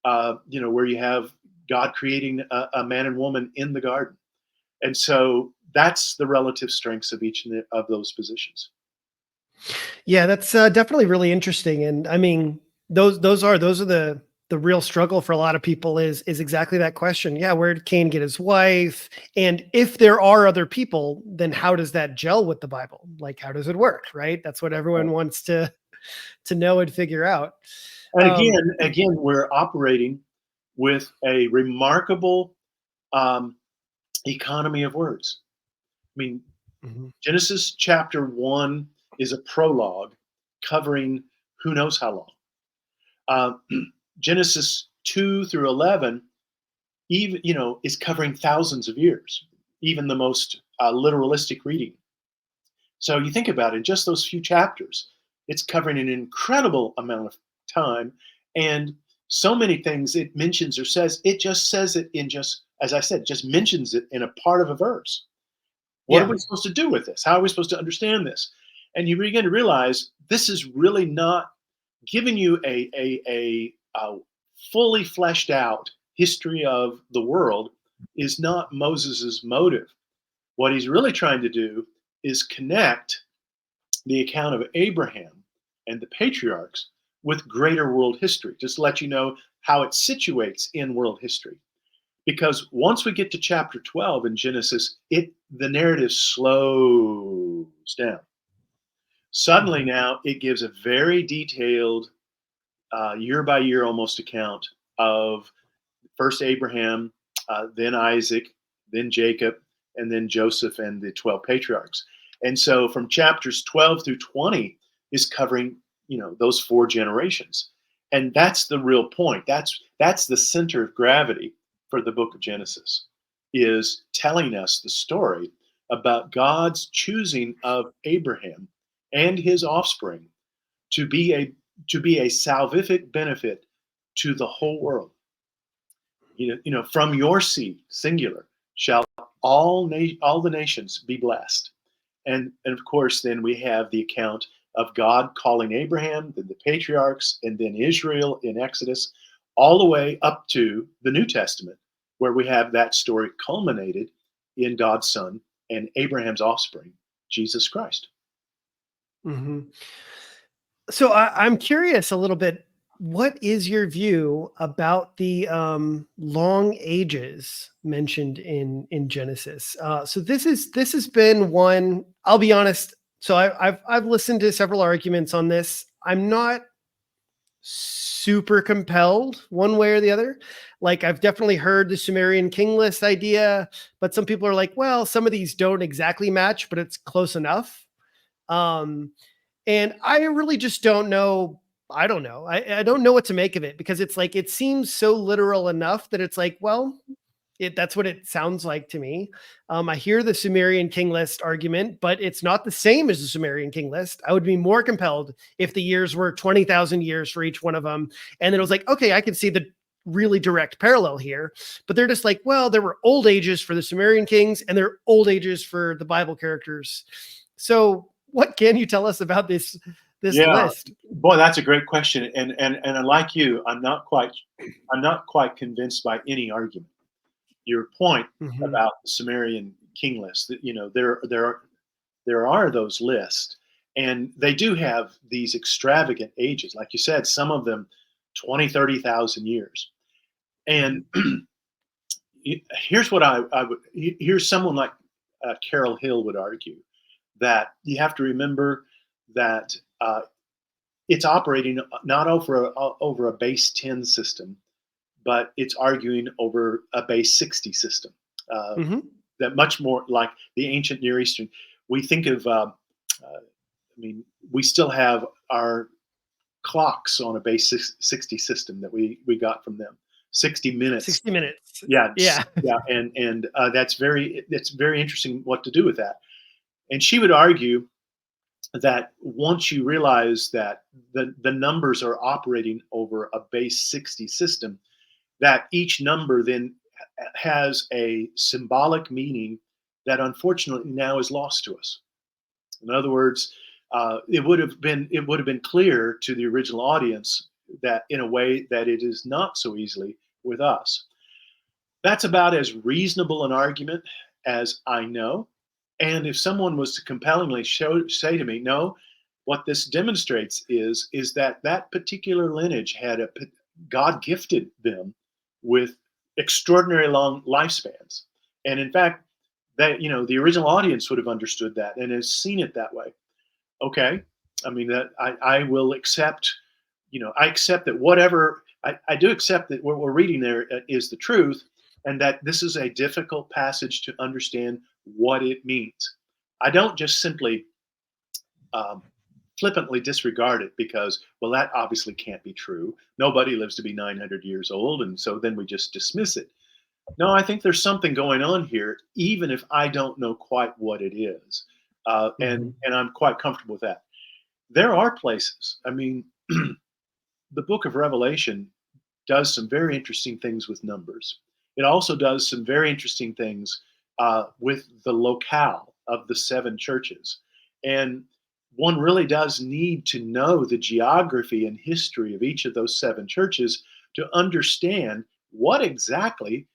where you have God creating a man and woman in the garden. And so that's the relative strengths of each of those positions. Yeah, that's definitely really interesting. And I mean, those are the real struggle for a lot of people is exactly that question. Yeah, where did Cain get his wife? And if there are other people, then how does that gel with the Bible? Like, how does it work? Right? That's what everyone wants to know and figure out. And again, we're operating with a remarkable economy of words. I mean, Genesis chapter 1 is a prologue covering who knows how long. Genesis 2 through 11 even, is covering thousands of years, even the most literalistic reading. So you think about it, just those few chapters, it's covering an incredible amount of time, and so many things it mentions or says, it just says it in just, as I said, just mentions it in a part of a verse. What are Yeah. we supposed to do with this? How are we supposed to understand this? And you begin to realize this is really not giving you a fully fleshed out history of the world is not Moses's motive. What he's really trying to do is connect the account of Abraham and the patriarchs with greater world history, just to let you know how it situates in world history. Because once we get to chapter 12 in Genesis, the narrative slows down. Suddenly now it gives a very detailed, year by year almost account of first Abraham, then Isaac, then Jacob, and then Joseph and the 12 patriarchs. And so from chapters 12 through 20 is covering, those four generations. And that's the real point. That's the center of gravity for the book of Genesis, is telling us the story about God's choosing of Abraham and his offspring to be a salvific benefit to the whole world. From your seed, singular, shall all the nations be blessed. And of course, then we have the account of God calling Abraham, then the patriarchs, and then Israel in Exodus, all the way up to the New Testament, where we have that story culminated in God's Son and Abraham's offspring, Jesus Christ. Hmm. So I'm curious a little bit. What is your view about the long ages mentioned in Genesis? So this has been one. I'll be honest. So I've listened to several arguments on this. I'm not super compelled one way or the other. Like, I've definitely heard the Sumerian king list idea, but some people are like, well, some of these don't exactly match, but it's close enough. Um, and I really just don't know. I don't know. I don't know what to make of it, because it's like, it seems so literal enough that it's like, well, that's what it sounds like to me. I hear the Sumerian king list argument, but it's not the same as the Sumerian king list. I would be more compelled if the years were 20,000 years for each one of them. And then it was like, okay, I can see the really direct parallel here. But they're just like, well, there were old ages for the Sumerian kings and there are old ages for the Bible characters. So what can you tell us about this Yeah, list? boy, that's a great question. And like you, I'm not quite convinced by any argument. Your point Mm-hmm. about the Sumerian king list, that there are those lists, and they do have these extravagant ages, like you said, some of them 20, 30,000 years. And here's what I would here's someone like Carol Hill would argue, that you have to remember that it's operating not over a base 10 system, but it's arguing over a base 60 system. Uh, Mm-hmm. that much more like the ancient Near Eastern. We think of, we still have our clocks on a base 60 system that we got from them. 60 minutes. 60 minutes. Yeah, Yeah. yeah, and that's very interesting what to do with that. And she would argue that once you realize that the numbers are operating over a base 60 system, that each number then has a symbolic meaning that unfortunately now is lost to us. In other words, it would have been clear to the original audience that in a way that it is not so easily with us. That's about as reasonable an argument as I know. And if someone was to compellingly say to me, no, what this demonstrates is that particular lineage had God gifted them with extraordinary long lifespans. And in fact, that the original audience would have understood that and has seen it that way. Okay, I mean that I will accept. I accept that whatever I do accept that what we're reading there is the truth, and that this is a difficult passage to understand what it means. I don't just simply um, flippantly disregard it because, well, that obviously can't be true. Nobody lives to be 900 years old, and so then we just dismiss it. No, I think there's something going on here, even if I don't know quite what it is, Mhm. and I'm quite comfortable with that. There are places. I mean, the Book of Revelation does some very interesting things with numbers. It also does some very interesting things with the locale of the seven churches. And one really does need to know the geography and history of each of those seven churches to understand what exactly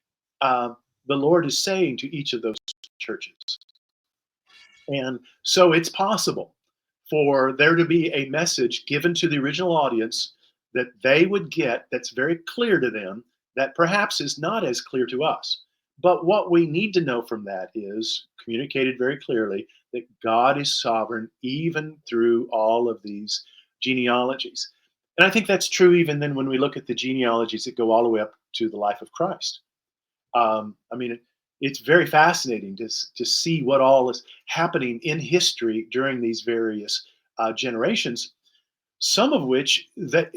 uh, the Lord is saying to each of those churches. And so it's possible for there to be a message given to the original audience that they would get that's very clear to them that perhaps is not as clear to us. But what we need to know from that is communicated very clearly that God is sovereign even through all of these genealogies. And I think that's true even then when we look at the genealogies that go all the way up to the life of Christ. I mean, it's very fascinating to see what all is happening in history during these various generations. Some of which that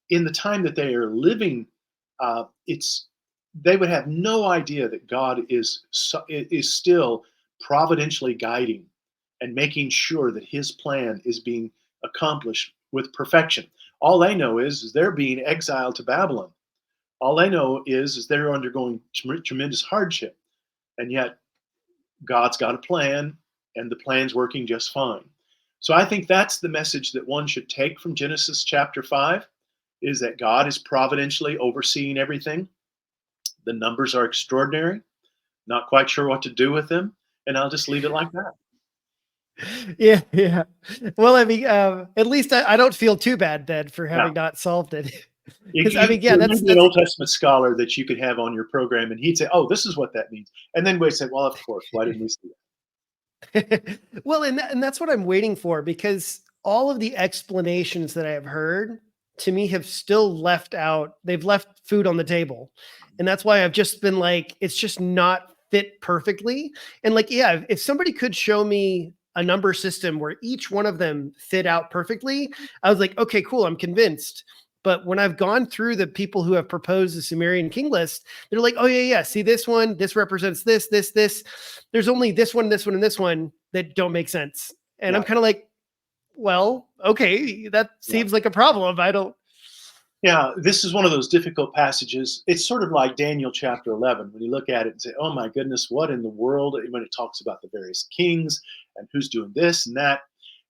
in the time that they are living, it's they would have no idea that God is still providentially guiding and making sure that His plan is being accomplished with perfection. All they know is they're being exiled to Babylon. All they know is they're undergoing tremendous hardship, and yet God's got a plan, and the plan's working just fine. So I think that's the message that one should take from Genesis chapter 5 is that God is providentially overseeing everything. The numbers are extraordinary. Not quite sure what to do with them, and I'll just leave it like that. Yeah, yeah. Well, I mean, at least I don't feel too bad then for Yeah. having not solved it. Because I You, mean, yeah, there that's might be an Old Testament scholar that you could have on your program, and he'd say, "Oh, this is what that means," and then we say, "Well, of course, why didn't we see that?" well, and that's what I'm waiting for because all of the explanations that I have heard to me have still left out. They've left food on the table, and that's why I've just been like, it's just not fit perfectly. And like, yeah, if somebody could show me a number system where each one of them fit out perfectly, I was like, okay, cool, I'm convinced. But when I've gone through the people who have proposed the Sumerian king list, they're like, oh, yeah, yeah. See this one, this represents this, this, this. There's only this one, this one, and this one that don't make sense. And I'm Yeah, kind of like, well, okay, that yeah. seems like a problem. I don't. Yeah, this is one of those difficult passages. It's sort of like Daniel chapter 11 when you look at it and say, "Oh my goodness, what in the world?" When it talks about the various kings and who's doing this and that,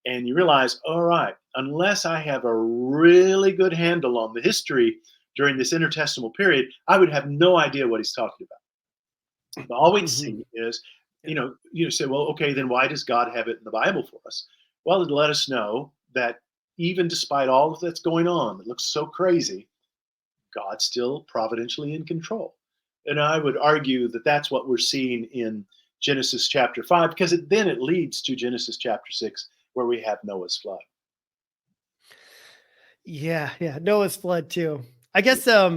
and you realize, all right, unless I have a really good handle on the history during this intertestamental period, I would have no idea what he's talking about. But all we'd Mhm. see is, Yeah. you say, well, okay, then why does God have it in the Bible for us? Well, to let us know that even despite all of that's going on, it looks so crazy, God's still providentially in control. And I would argue that that's what we're seeing in Genesis chapter 5, because then it leads to Genesis chapter 6, where we have Noah's flood. Yeah, yeah. Noah's flood too. I guess yeah,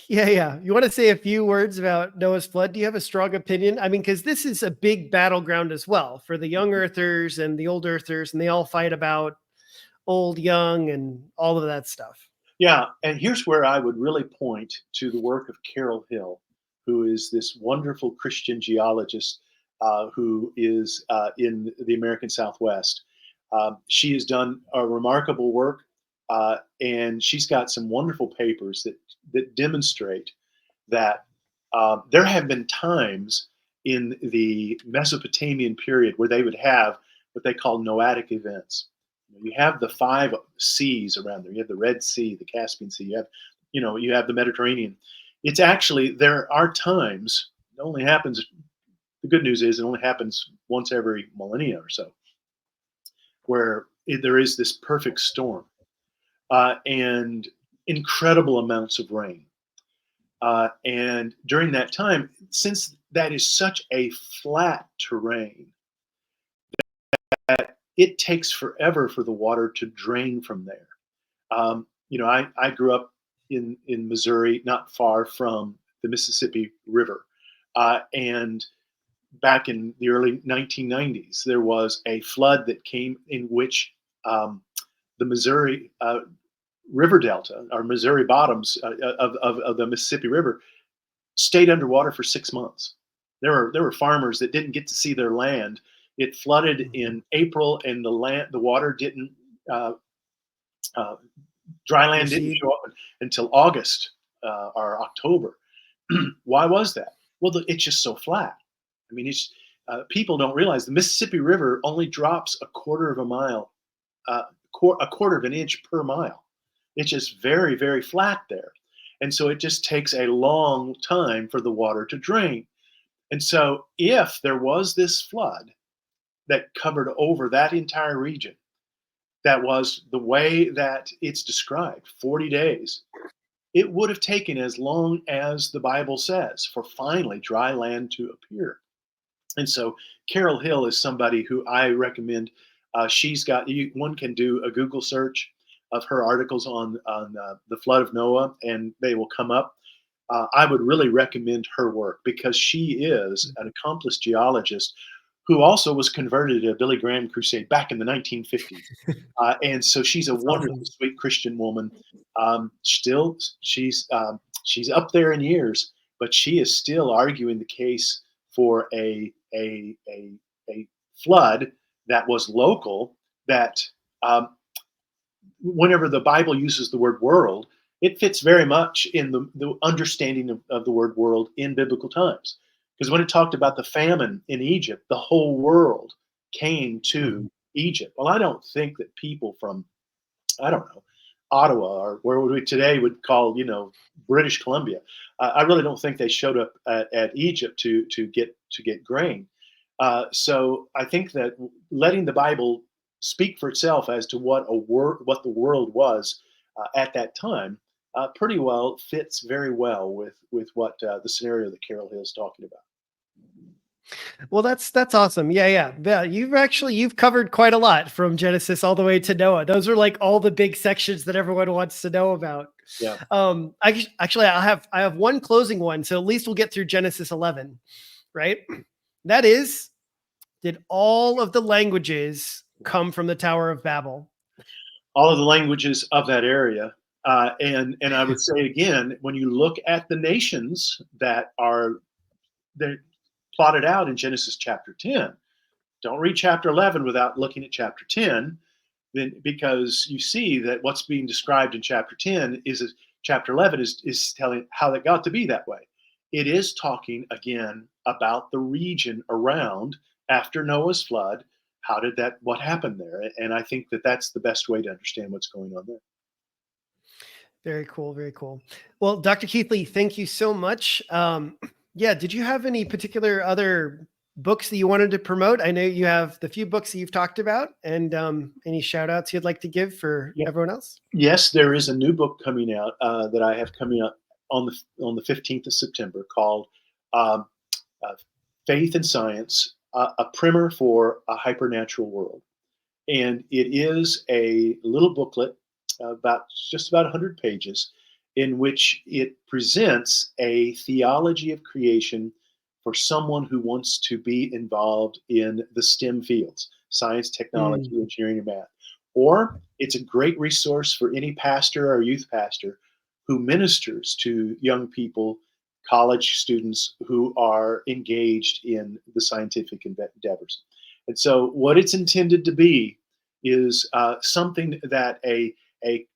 yeah. You want to say a few words about Noah's flood? Do you have a strong opinion? I mean, because this is a big battleground as well for the young earthers and the old earthers, and they all fight about old, young, and all of that stuff. Yeah, and here's where I would really point to the work of Carol Hill, who is this wonderful Christian geologist who is in the American Southwest. She has done a remarkable work, and she's got some wonderful papers that demonstrate that there have been times in the Mesopotamian period where they would have what they call noadic events. You have the five seas around there. You have the Red Sea, the Caspian Sea. You have the Mediterranean. It's actually there are times. It only happens. The good news is it only happens once every millennia or so, where there is this perfect storm and incredible amounts of rain. And during that time, since that is such a flat terrain, that it takes forever for the water to drain from there. I grew up in Missouri, not far from the Mississippi River, and back in the early 1990s, there was a flood that came in which the Missouri River Delta, or Missouri bottoms of the Mississippi River, stayed underwater for 6 months. There were farmers that didn't get to see their land. It flooded in April, and the water didn't uh, uh, dry land didn't Recede. show up until August or October. Why was that? Well, it's just so flat. I mean, people don't realize the Mississippi River only drops a quarter of a mile, a quarter of an inch per mile. It's just very, very flat there. And so it just takes a long time for the water to drain. And so if there was this flood that covered over that entire region, that was the way that it's described, 40 days, it would have taken as long as the Bible says for finally dry land to appear. And so Carol Hill is somebody who I recommend. One can do a Google search of her articles on the flood of Noah, and they will come up. I would really recommend her work because she is an accomplished geologist who also was converted to a Billy Graham crusade back in the 1950s. And so she's a That's wonderful, awesome. sweet Christian woman. Still, she's up there in years, but she is still arguing the case for a flood that was local. That whenever the Bible uses the word world, it fits very much in the understanding of the word world in biblical times. Because when it talked about the famine in Egypt, the whole world came to Egypt. Well, I don't think that people from, I don't know, Ottawa or where we today would call, British Columbia. I really don't think they showed up at Egypt to get grain. So I think that letting the Bible speak for itself as to what the world was at that time, pretty well fits very well with what the scenario that Carol Hill is talking about. Well, that's awesome. Yeah. You've covered quite a lot from Genesis all the way to Noah. Those are like all the big sections that everyone wants to know about. Yeah. I have one closing one, so at least we'll get through Genesis 11, right? That is, did all of the languages come from the Tower of Babel? All of the languages of that area. And I would say again, when you look at the nations that are they're plotted out in Genesis chapter 10, don't read chapter 11 without looking at chapter 10, then because you see that what's being described in chapter 10 is chapter 11 is telling how that got to be that way. It is talking again about the region around after Noah's flood. What happened there? And I think that that's the best way to understand what's going on there. Very cool. Very cool. Well, Dr. Keathley, thank you so much. Did you have any particular other books that you wanted to promote? I know you have the few books that you've talked about, and any shout outs you'd like to give for everyone else? Yes, there is a new book coming out that I have coming up on the 15th of September called um, Faith and Science, a primer for a hypernatural world. And it is a little booklet about just about 100 pages in which it presents a theology of creation for someone who wants to be involved in the STEM fields, science, technology, engineering, and math. Or it's a great resource for any pastor or youth pastor who ministers to young people, college students who are engaged in the scientific endeavors. And so, what it's intended to be is something that a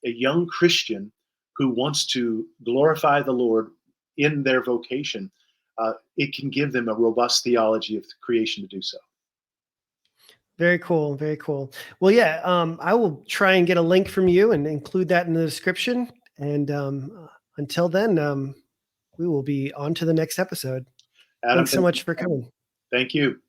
young Christian who wants to glorify the Lord in their vocation, it can give them a robust theology of creation to do so. Very cool. Very cool. Well, I will try and get a link from you and include that in the description. And until then, we will be on to the next episode. Adam, Thanks so much for coming. thank you.